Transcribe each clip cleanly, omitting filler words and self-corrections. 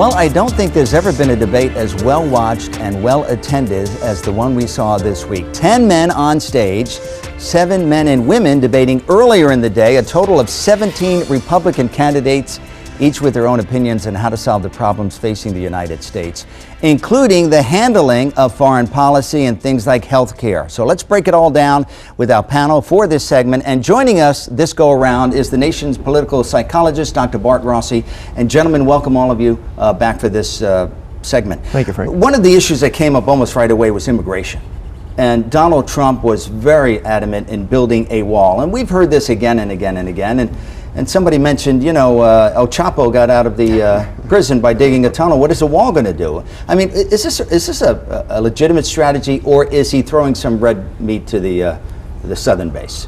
Well, I don't think there's ever been a debate as well watched and well attended as the one we saw this week. 10 men on stage, 7 men and women debating earlier in the day, a total of 17 Republican candidates, each with their own opinions on how to solve the problems facing the United States, including the handling of foreign policy and things like health care. So let's break it all down with our panel for this segment. And joining us this go around is the nation's political psychologist, Dr. Bart Rossi. And gentlemen, welcome all of you back for this segment. Thank you, Frank. One of the issues that came up almost right away was immigration. And Donald Trump was very adamant in building a wall. And we've heard this again and again and again. And somebody mentioned, you know, El Chapo got out of the prison by digging a tunnel. What is a wall going to do? I mean, is this a legitimate strategy, or is he throwing some red meat to the southern base?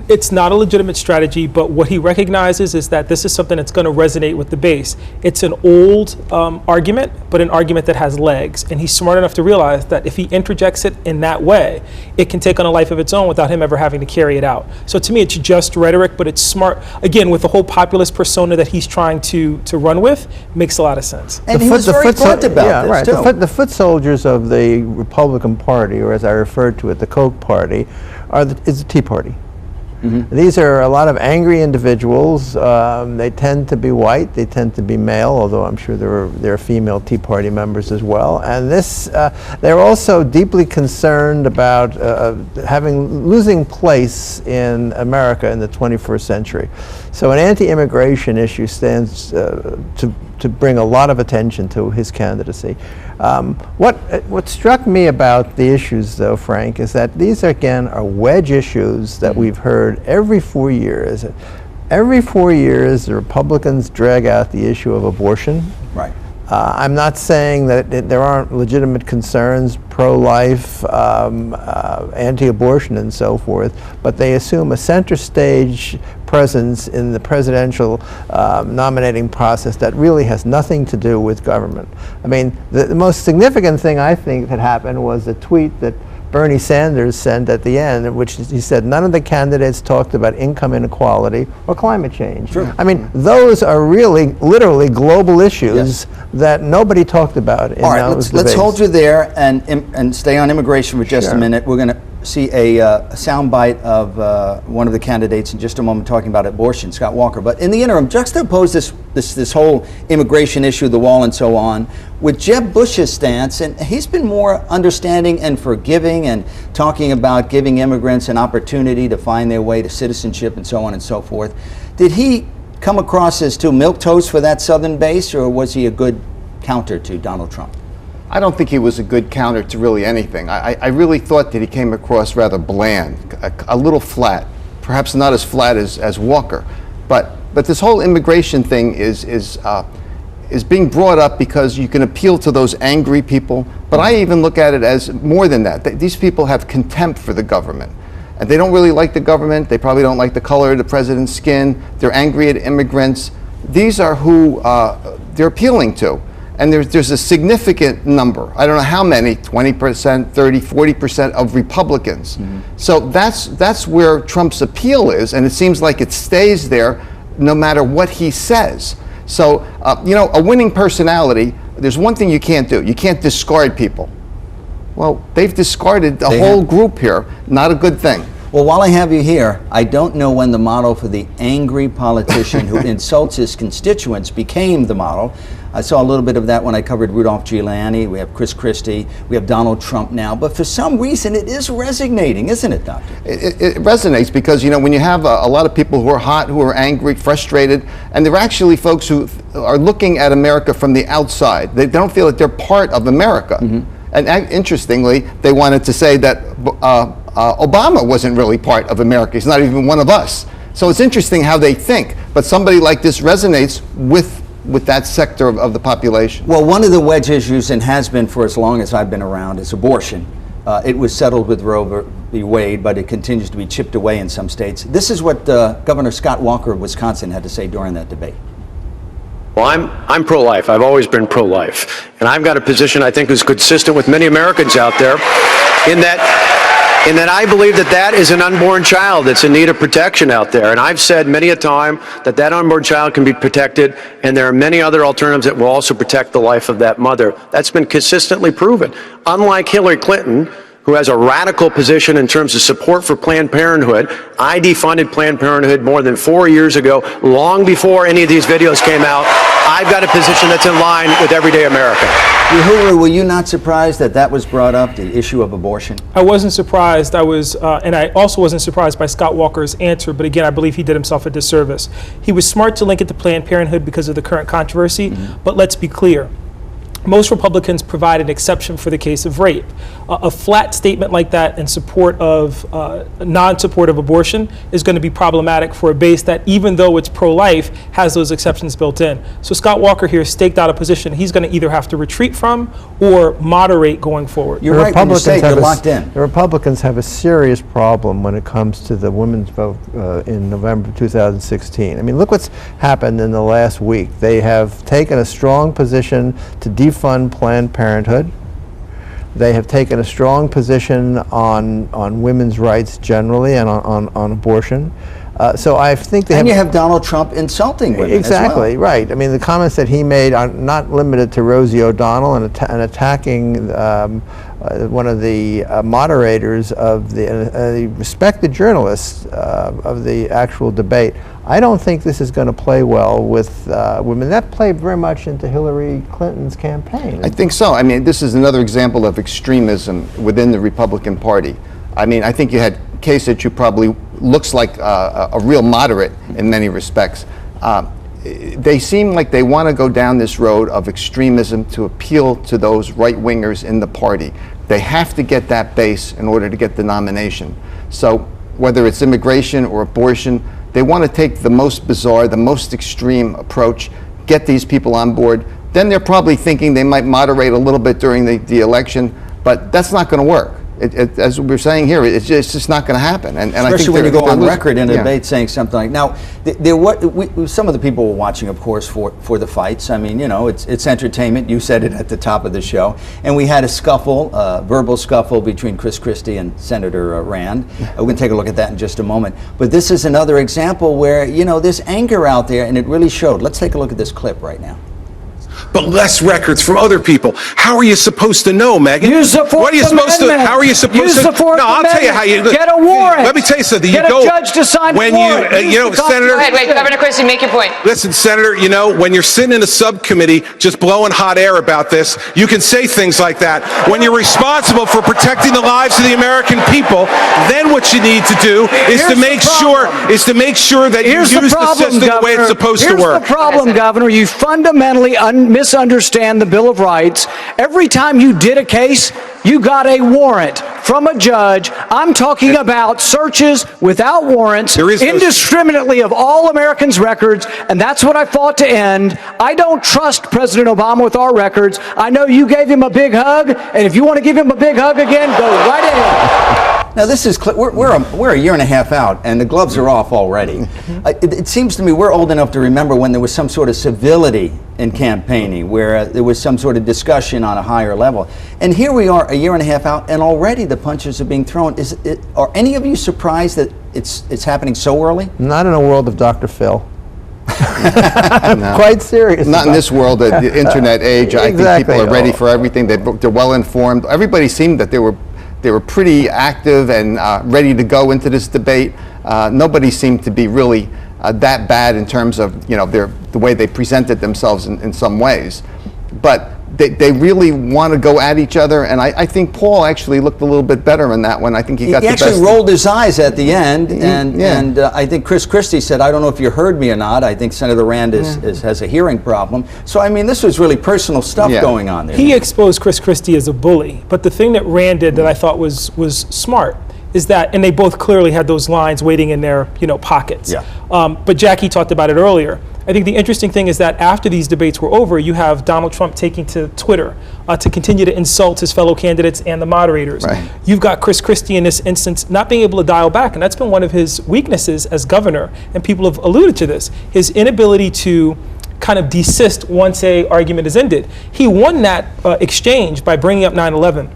It's not a legitimate strategy, but what he recognizes is that this is something that's going to resonate with the base. It's an old argument, but an argument that has legs. And he's smart enough to realize that if he interjects it in that way, it can take on a life of its own without him ever having to carry it out. So to me, it's just rhetoric, but it's smart. Again, with the whole populist persona that he's trying to run with, makes a lot of sense. And he was very blunt about this, too. The foot soldiers of the Republican Party, or as I referred to it, the Koch Party, is the Tea Party. Mm-hmm. These are a lot of angry individuals. They tend to be white. They tend to be male, although I'm sure there are female Tea Party members as well. And they're also deeply concerned about losing place in America in the 21st century. So an anti-immigration issue stands to bring a lot of attention to his candidacy. What struck me about the issues, though, Frank, is that these again are wedge issues that we've heard every 4 years. Every 4 years, the Republicans drag out the issue of abortion. Right. I'm not saying that there aren't legitimate concerns, pro-life, anti-abortion, and so forth, but they assume a center stage presence in the presidential nominating process that really has nothing to do with government. I mean, the most significant thing I think that happened was a tweet that Bernie Sanders sent at the end, in which he said none of the candidates talked about income inequality or climate change. Sure. I mean, those are really, literally global issues that nobody talked about in those debates. Let's hold you there and stay on immigration for just a minute. We're going to see a soundbite of one of the candidates in just a moment talking about abortion, Scott Walker. But in the interim, juxtapose this whole immigration issue, the wall and so on, with Jeb Bush's stance. And he's been more understanding and forgiving and talking about giving immigrants an opportunity to find their way to citizenship and so on and so forth. Did he come across as too milquetoast for that southern base, or was he a good counter to Donald Trump? I don't think he was a good counter to really anything. I really thought that he came across rather bland, a little flat, perhaps not as flat as Walker. But this whole immigration thing is being brought up because you can appeal to those angry people. But I even look at it as more than that. These people have contempt for the government. And they don't really like the government. They probably don't like the color of the president's skin. They're angry at immigrants. These are who they're appealing to. And there's a significant number, I don't know how many, 20%, 30, 40% of Republicans. Mm-hmm. So that's where Trump's appeal is, and it seems like it stays there no matter what he says. So, a winning personality, there's one thing you can't do. You can't discard people. Well, they've discarded the whole group here. Not a good thing. Well, while I have you here, I don't know when the model for the angry politician who insults his constituents became the model. I saw a little bit of that when I covered Rudolph Giuliani. We have Chris Christie. We have Donald Trump now. But for some reason, it is resonating, isn't it, Doctor? It resonates because, when you have a lot of people who are hot, who are angry, frustrated, and they're actually folks who are looking at America from the outside. They don't feel that they're part of America. Mm-hmm. And interestingly, they wanted to say that Obama wasn't really part of America. He's not even one of us. So it's interesting how they think. But somebody like this resonates with that sector of the population. Well, one of the wedge issues, and has been for as long as I've been around, is abortion. It was settled with Roe v. Wade, but it continues to be chipped away in some states. This is what Governor Scott Walker of Wisconsin had to say during that debate. Well, I'm pro-life. I've always been pro-life. And I've got a position I think is consistent with many Americans out there in that in that I believe that that is an unborn child that's in need of protection out there. And I've said many a time that that unborn child can be protected, and there are many other alternatives that will also protect the life of that mother. That's been consistently proven. Unlike Hillary Clinton, who has a radical position in terms of support for Planned Parenthood. I defunded Planned Parenthood more than 4 years ago, long before any of these videos came out. I've got a position that's in line with everyday America. Yohuru, were you not surprised that that was brought up, the issue of abortion? I wasn't surprised. And I also wasn't surprised by Scott Walker's answer, but again, I believe he did himself a disservice. He was smart to link it to Planned Parenthood because of the current controversy, but let's be clear. Most Republicans provide an exception for the case of rape. A flat statement like that in support of non-support of abortion is going to be problematic for a base that, even though it's pro-life, has those exceptions built in. So Scott Walker here staked out a position he's going to either have to retreat from or moderate going forward. You're right when you say you're locked in. The Republicans have a serious problem when it comes to the women's vote in November 2016. I mean, look what's happened in the last week. They have taken a strong position to defund Planned Parenthood. They have taken a strong position on women's rights generally and on abortion. So I think they and you have Donald Trump insulting women exactly as well. Right. I mean, the comments that he made are not limited to Rosie O'Donnell and attacking one of the moderators of the respected journalists of the actual debate. I don't think this is going to play well with women. That played very much into Hillary Clinton's campaign. I think so. I mean, this is another example of extremism within the Republican Party. I mean, I think you had case that you probably looks like a real moderate in many respects. They seem like they want to go down this road of extremism to appeal to those right-wingers in the party. They have to get that base in order to get the nomination. So whether it's immigration or abortion, they want to take the most bizarre, the most extreme approach, get these people on board. Then they're probably thinking they might moderate a little bit during the election, but that's not going to work. As we're saying here, it's just not going to happen. And especially I think when you go on record in a debate saying something like, now, some of the people were watching, of course, for the fights. I mean, you know, it's entertainment. You said it at the top of the show. And we had a scuffle, verbal scuffle between Chris Christie and Senator Rand. We're going to take a look at that in just a moment. But this is another example where, you know, there's anger out there, and it really showed. Let's take a look at this clip right now. But less records from other people. How are you supposed to know, Megan? Use the Fourth What are you supposed Amendment. to? How are you supposed Use to? the Fourth no, I'll tell you how you Get a warrant. Let me tell you something. Get you a go judge to sign when a warrant. you know, Senator. Wait, Governor Christie, make your point. Listen, Senator. You know, when you're sitting in a subcommittee just blowing hot air about this, you can say things like that. When you're responsible for protecting the lives of the American people, then what you need to do is to make sure that you use the system the way it's supposed to work. Here's the problem, Governor. You fundamentally misunderstand the Bill of Rights. Every time you did a case, you got a warrant from a judge. I'm talking about searches without warrants, indiscriminately of all Americans' records, and that's what I fought to end. I don't trust President Obama with our records. I know you gave him a big hug, and if you want to give him a big hug again, go right ahead. Now this is we're a year and a half out, and the gloves are off already. It seems to me we're old enough to remember when there was some sort of civility in campaigning, where there was some sort of discussion on a higher level. And here we are, a year and a half out, and already the punches are being thrown. Are any of you surprised that it's happening so early? Not in a world of Dr. Phil. No. Quite serious. Not in this world, the internet age. I think people are ready for everything. They're well informed. Everybody seemed that they were pretty active and ready to go into this debate. Nobody seemed to be really that bad in terms of, you know, the way they presented themselves in some ways. But they really want to go at each other, and I think Paul actually looked a little bit better in that one. I think he got the best. He actually rolled his eyes at the end, and I think Chris Christie said, I don't know if you heard me or not. I think Senator Rand has a hearing problem. So, I mean, this was really personal stuff going on there. He exposed Chris Christie as a bully, but the thing that Rand did that I thought was smart is that, and they both clearly had those lines waiting in their pockets. Yeah. But Jackie talked about it earlier. I think the interesting thing is that after these debates were over, you have Donald Trump taking to Twitter to continue to insult his fellow candidates and the moderators. Right. You've got Chris Christie in this instance not being able to dial back, and that's been one of his weaknesses as governor, and people have alluded to this, his inability to kind of desist once a argument is ended. He won that exchange by bringing up 9/11.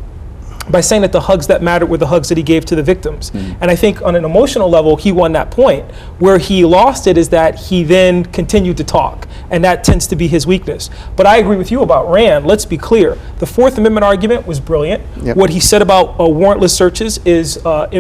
by saying that the hugs that mattered were the hugs that he gave to the victims. And I think on an emotional level, he won that point. Where he lost it is that he then continued to talk, and that tends to be his weakness. But I agree with you about Rand. Let's be clear. The Fourth Amendment argument was brilliant. Yep. What he said about warrantless searches is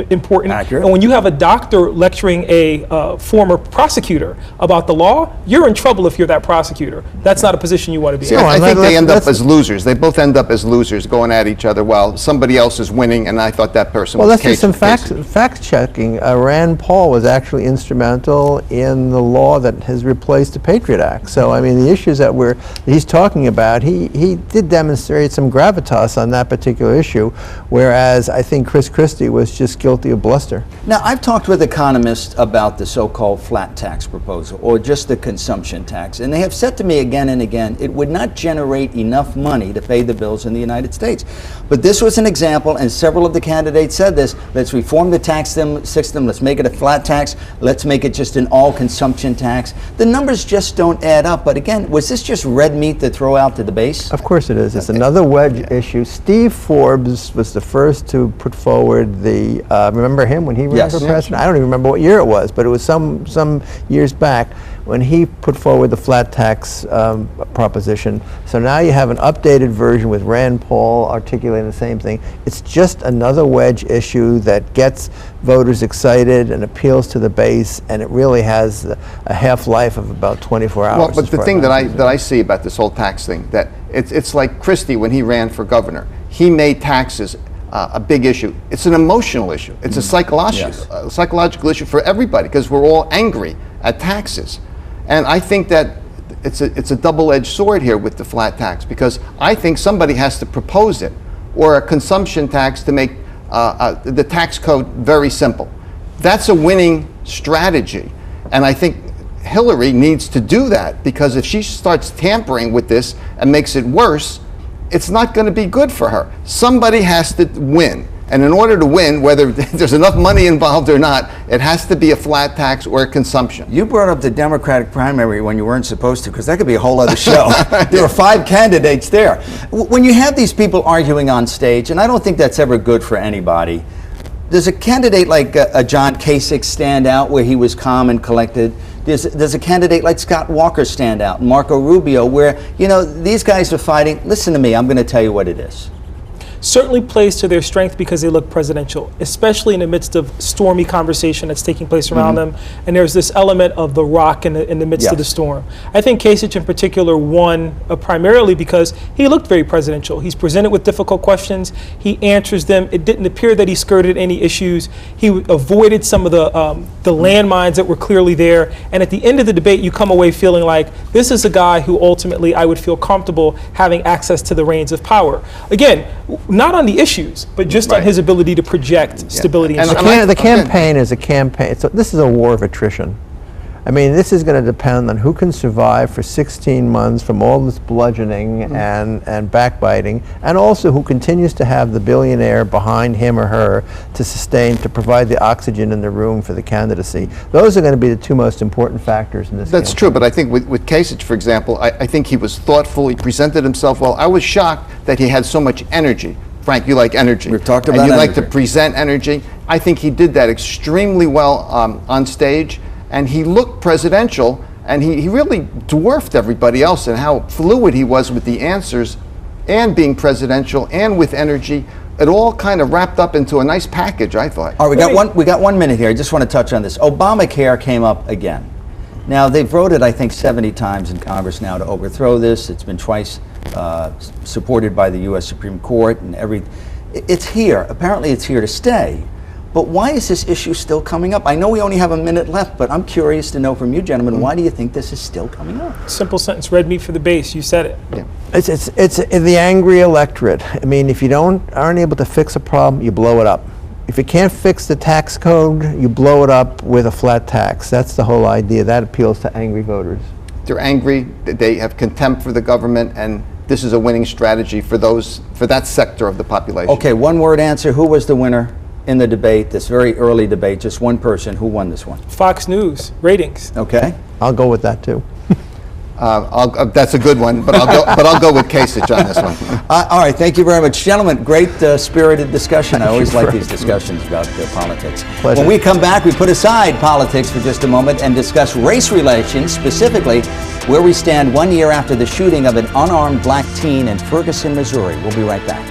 important. Accurate. And when you have a doctor lecturing a former prosecutor about the law, you're in trouble if you're that prosecutor. That's not a position you want to be See, in. I think they end up let's- as losers. They both end up as losers, going at each other while somebody else is winning, and I thought that person Well, was let's do some Casey. fact checking. Rand Paul was actually instrumental in the law that has replaced the Patriot Act. So, I mean, the issues that he's talking about, he did demonstrate some gravitas on that particular issue, whereas I think Chris Christie was just guilty of bluster. Now, I've talked with economists about the so-called flat tax proposal, or just the consumption tax, and they have said to me again and again, it would not generate enough money to pay the bills in the United States. But this was an example, and several of the candidates said this: let's reform the tax system, let's make it a flat tax, let's make it just an all-consumption tax. The numbers just don't add up. But again, was this just red meat to throw out to the base? Of course it is. It's another wedge issue. Steve Forbes was the first to put forward the, remember him when he ran Yes. for president? I don't even remember what year it was, but it was some years back when he put forward the flat tax proposition. So now you have an updated version with Rand Paul articulating the same thing. It's just another wedge issue that gets voters excited and appeals to the base, and it really has a half-life of about 24 hours. Well, but as the far thing as that I'm I concerned. see about this whole tax thing, that it's like Christie when he ran for governor. He made taxes a big issue. It's an emotional issue. It's a psychological issue for everybody, because we're all angry at taxes. And I think that it's a double-edged sword here with the flat tax, because I think somebody has to propose it, or a consumption tax to make the tax code very simple. That's a winning strategy. And I think Hillary needs to do that, because if she starts tampering with this and makes it worse, it's not going to be good for her. Somebody has to win. And in order to win, whether there's enough money involved or not, it has to be a flat tax or a consumption. You brought up the Democratic primary when you weren't supposed to, because that could be a whole other show. There are 5 candidates there. When you have these people arguing on stage, and I don't think that's ever good for anybody, does a candidate like John Kasich stand out, where he was calm and collected? Does a candidate like Scott Walker stand out, Marco Rubio, where, you know, these guys are fighting? Listen to me, I'm going to tell you what it is. Certainly plays to their strength because they look presidential, especially in the midst of stormy conversation that's taking place around them. And there's this element of the rock in the midst of the storm. I think Kasich in particular won primarily because he looked very presidential. He's presented with difficult questions. He answers them. It didn't appear that he skirted any issues. He avoided some of the landmines that were clearly there. And at the end of the debate, you come away feeling like this is a guy who ultimately I would feel comfortable having access to the reins of power. Again, not on the issues, but just on his ability to project stability and strength. The campaign is a campaign. So this is a war of attrition. I mean, this is going to depend on who can survive for 16 months from all this bludgeoning and backbiting, and also who continues to have the billionaire behind him or her to provide the oxygen in the room for the candidacy. Those are going to be the 2 most important factors in this That's campaign. true, but I think with Kasich, for example, I think he was thoughtful. He presented himself well. I was shocked that he had so much energy. Frank, you like energy. We've talked and about you like energy. to present energy. I think he did that extremely well on stage, and he looked presidential, and he really dwarfed everybody else in how fluid he was with the answers, and being presidential, and with energy. It all kind of wrapped up into a nice package, I thought. All right, we got 1 minute here. I just want to touch on this. Obamacare came up again. Now, they've voted, I think, 70 times in Congress now to overthrow this. It's been twice supported by the U.S. Supreme Court, and it's here. Apparently, it's here to stay. But why is this issue still coming up? I know we only have a minute left, but I'm curious to know from you, gentlemen, why do you think this is still coming up? Simple sentence, red meat for the base. You said it. Yeah. It's the angry electorate. I mean, if you aren't able to fix a problem, you blow it up. If you can't fix the tax code, you blow it up with a flat tax. That's the whole idea. That appeals to angry voters. They're angry, they have contempt for the government, and this is a winning strategy for that sector of the population. Okay, 1-word answer. Who was the winner in the debate, this very early debate? Just one person. Who won this one? Fox News ratings. Okay. I'll go with that too. That's a good one, but I'll go with Kasich on this one. All right, thank you very much, gentlemen. Great spirited discussion. I always like these discussions about politics. Pleasure. When we come back, we put aside politics for just a moment and discuss race relations, specifically where we stand 1 year after the shooting of an unarmed black teen in Ferguson, Missouri. We'll be right back.